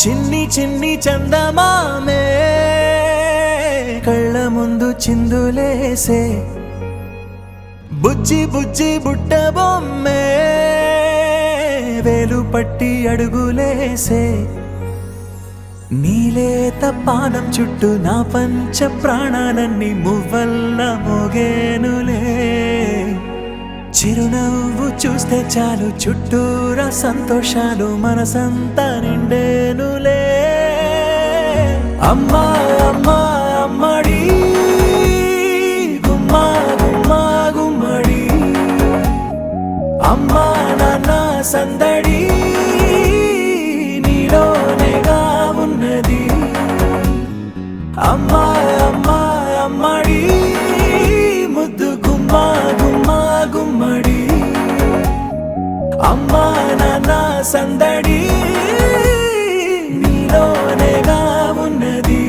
చిన్ని చిన్ని చందమామే కళ్ళ ముందు చిందులేసే బుజ్జి బుజ్జి బుట్ట బొమ్మే వేలు పట్టి అడుగులేసే నీలేత పానం చుట్టూ నా పంచ ప్రాణాలన్నీ మువ్వల్ల మోగేనులే చిరునవ్వు చూస్తే చాలు చుట్టూరా సంతోషాలు మనసంతా నిండేనులే అమ్మా అమ్మా అమ్మడి గుమ్మా గుమ్మా గుమ్మడి అమ్మా నాన్న సందడి నీలోనేగా ఉన్నది అమ్మా అమ్మా అమ్మడి ముద్దు గుమ్మా గుమ్మా గుమ్మడి అమ్మా నాన్న సందడి నీలోనేగా ఉన్నది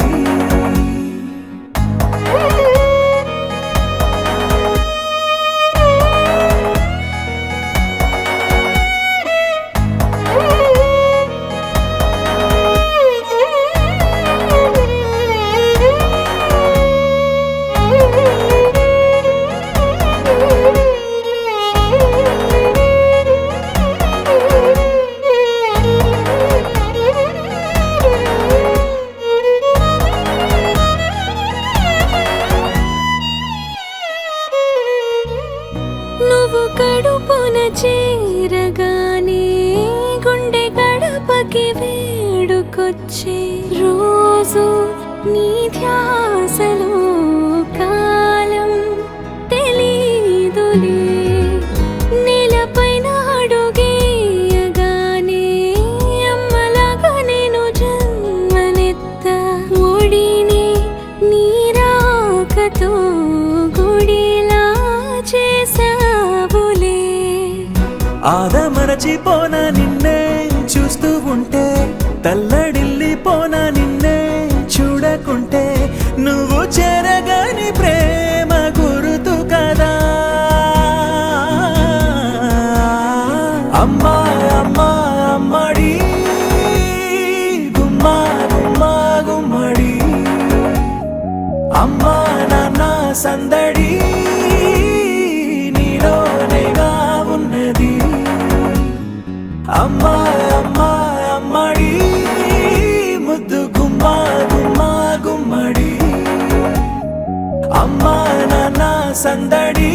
నువ్వు కడుపున చేరగానే గుండె గడపకి వేడుకొచ్చే రోజు నీ ధ్యాసలో కాలం తెలీదులే నేలపైన అడుగేయగానే అమ్మలాగా నేను జన్మనెత్త ఒడిని నీ రాకతో గుడిలా చేసావులే ఆదమరచిపోన నిన్నే చూస్తూ ఉంటే తల్లడిల్లిపోన నిన్నే చూడకుంటే నువ్వు చెరగని ప్రేమ గురుతు కదా అమ్మా అమ్మా అమ్మడి గుమ్మా గుమ్మా గుమ్మడి అమ్మా నాన్న సందడి నీలోనేగా ఉన్నది అమ్మా అమ్మా అమ్మడి ముద్దు గుమ్మా గుమ్మా గుమ్మడి అమ్మా నాన్న సందడి